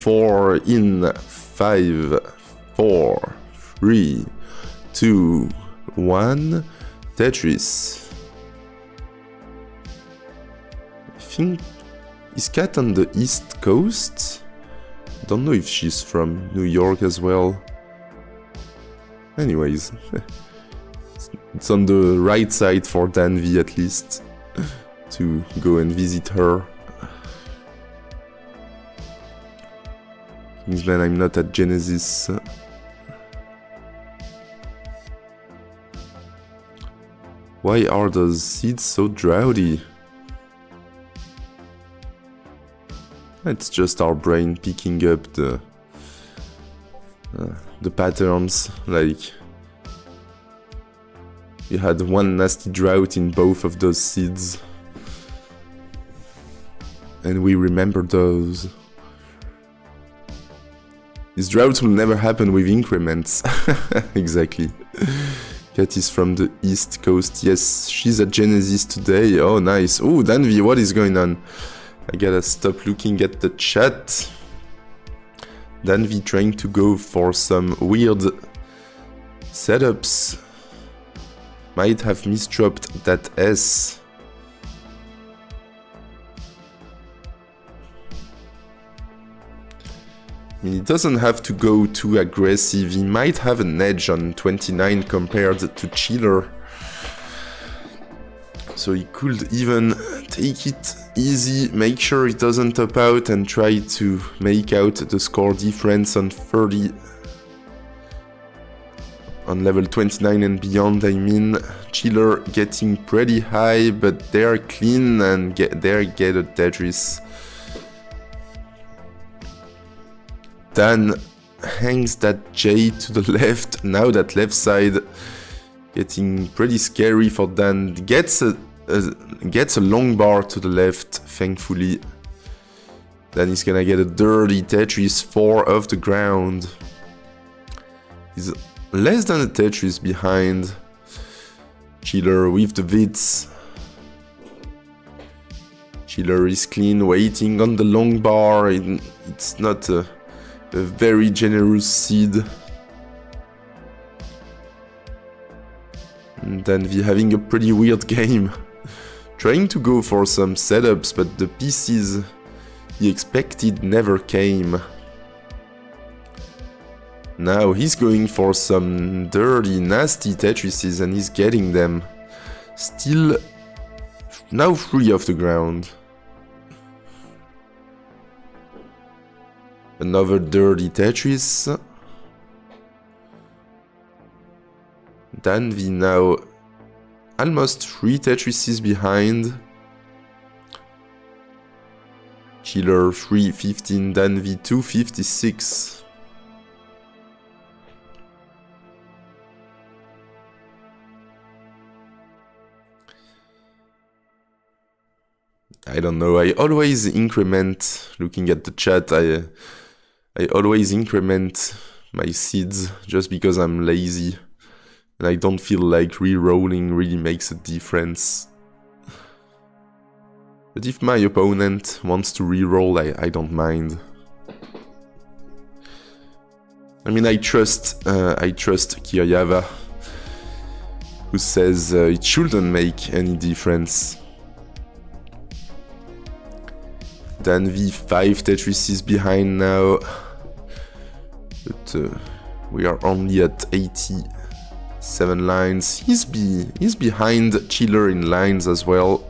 4 in 5, 4, 3, 2, 1. Tetris. I think, is Kat on the East Coast? Don't know if she's from New York as well. Anyways, it's on the right side for DanV at least to go and visit her. Kingsman, I'm not at Genesis. Why are those seeds so drowsy? It's just our brain picking up the patterns. Like, you had one nasty drought in both of those seeds, and we remember those. These droughts will never happen with increments. Exactly. Kat is from the East Coast. Yes, she's at Genesis today. Oh, nice. Oh, DanV, what is going on? I gotta stop looking at the chat. DanV trying to go for some weird setups. Might have misdropped that S. I mean, he doesn't have to go too aggressive. He might have an edge on 29 compared to Chiller. So he could even take it easy, make sure it doesn't top out, and try to make out the score difference on 30. On level 29 and beyond, I mean. Chiller getting pretty high, but they're clean and get a Tetris. Dan hangs that J to the left. Now that left side getting pretty scary for Dan. Gets a long bar to the left, thankfully. Then he's gonna get a dirty Tetris 4 off the ground. He's less than a Tetris behind Chiller with the Vits. Chiller is clean, waiting on the long bar. It's not a very generous seed. And DanV having a pretty weird game. Trying to go for some setups, but the pieces he expected never came. Now he's going for some dirty, nasty Tetrises, and he's getting them. Still, now 3 off the ground. Another dirty Tetris. DanV now almost 3 Tetrises behind. Chiller 315, DanV 256. I don't know, I always increment, looking at the chat, I always increment my seeds just because I'm lazy. And I don't feel like re-rolling really makes a difference. But if my opponent wants to re-roll, I don't mind. I mean, I trust Kiryava, who says it shouldn't make any difference. DanV 5 Tetrises behind now. But we are only at 87 lines. He's behind Chiller in lines as well.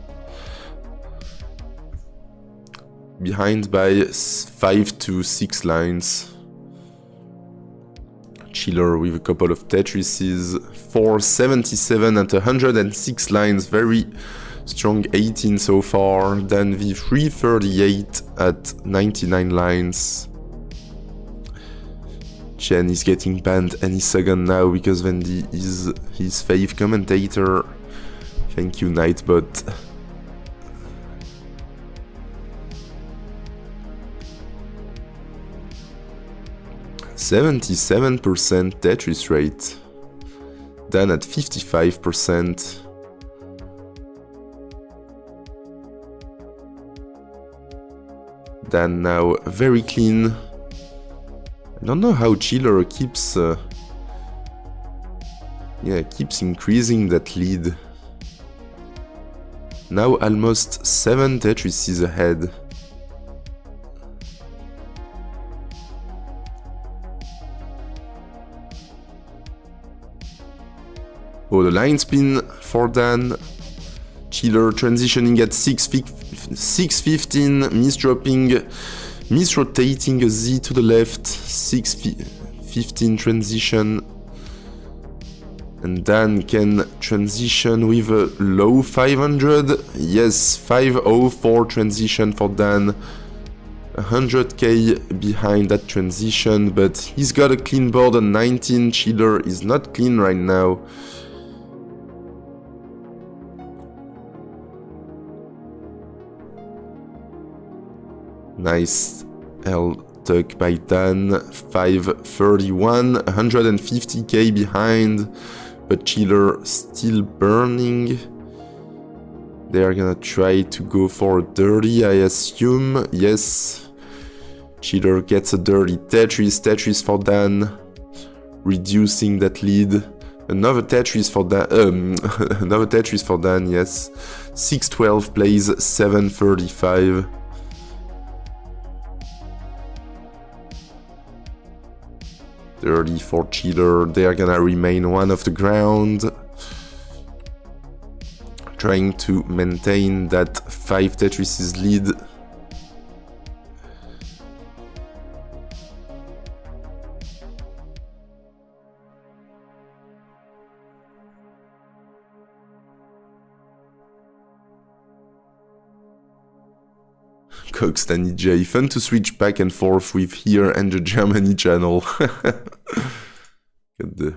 Behind by 5 to 6 lines. Chiller with a couple of Tetrises. 477 at 106 lines. Very strong 18 so far. DanV 338 at 99 lines. Chen is getting banned any second now because Vendy is his fave commentator. Thank you, Nightbot. %77% Tetris rate. Dan at 55%. Dan now very clean. I don't know how Chiller keeps increasing that lead. Now almost 7 Tetrises ahead. Oh, the line spin for Dan. Chiller transitioning at 6.15, misrotating a Z to the left, 6.15 transition. And Dan can transition with a low 500. Yes, 504 transition for Dan. 100k behind that transition, but he's got a clean board on 19. Chiller is not clean right now. Nice L tuck by Dan, 531, 150k behind, but Chiller still burning. They're gonna try to go for a dirty, I assume. Yes, Chiller gets a dirty Tetris for Dan, reducing that lead. Another Tetris for Dan, another Tetris for Dan, yes. 612 plays 735. Dirty for Chiller, they're gonna remain one off the ground. Trying to maintain that 5 Tetrises lead. Cox Danny J, fun to switch back and forth with here and the Germany channel. Get the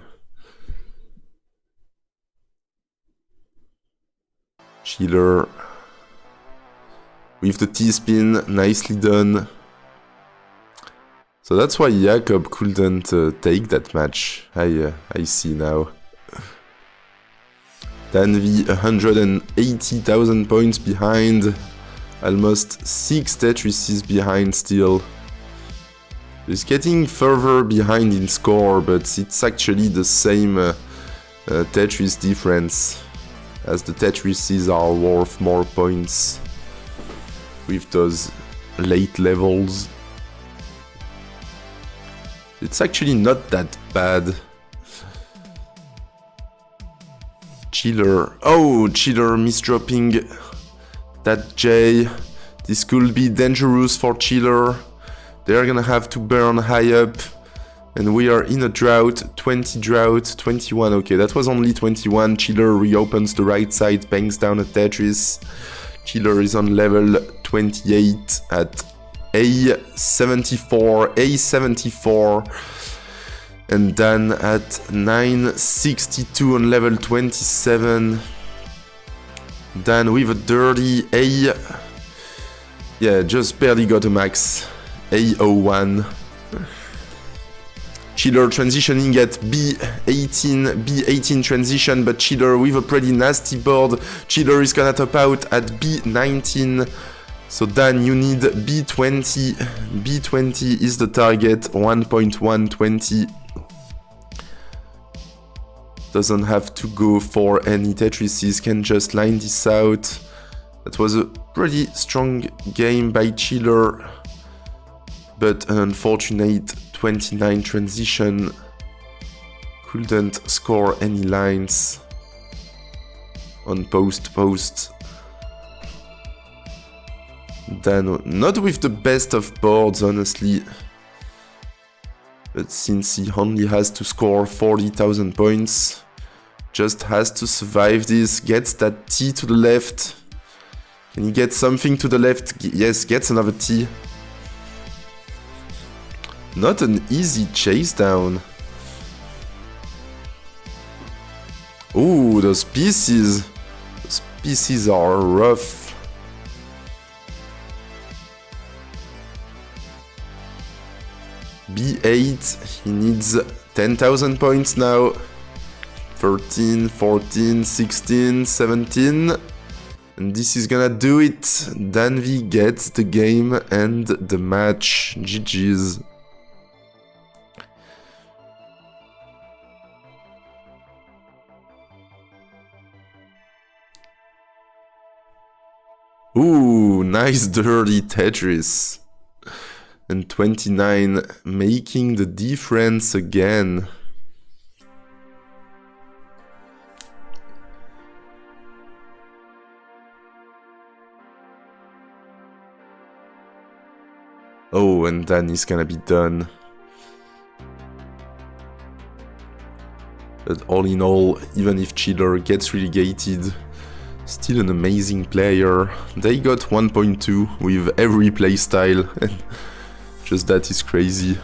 Chiller with the T-spin, nicely done. So that's why Jakob couldn't take that match. I see now. DanV 180,000 points behind. Almost 6 Tetrises behind still. He's getting further behind in score, but it's actually the same Tetris difference, as the Tetrises are worth more points with those late levels. It's actually not that bad. Chiller. Oh, Chiller misdropping that J. This could be dangerous for Chiller. They're gonna have to burn high up. And we are in a drought. 20 drought, 21. Okay, that was only 21. Chiller reopens the right side, bangs down a Tetris. Chiller is on level 28 at A74. And then at 962 on level 27. Dan with a dirty A. Yeah, just barely got a max. A01. Chiller transitioning at B18 transition, but Chiller with a pretty nasty board. Chiller is gonna top out at B19. So Dan, you need B20. B20 is the target, 1.120. Doesn't have to go for any Tetrises, can just line this out. That was a pretty strong game by Chiller, but an unfortunate 29 transition. Couldn't score any lines on post. Dan, not with the best of boards, honestly. But since he only has to score 40,000 points, just has to survive this, gets that T to the left. Can he get something to the left? Yes, gets another T. Not an easy chase down. Ooh, those pieces. Those pieces are rough. B8, he needs 10,000 points now. 13, 14, 16, 17. And this is gonna do it. DanV gets the game and the match. GG's. nice dirty Tetris. And 29 making the difference again. Oh, and then he's gonna be done. But all in all, even if Chiller gets relegated, still an amazing player. They got 1.2 with every playstyle, and just that is crazy.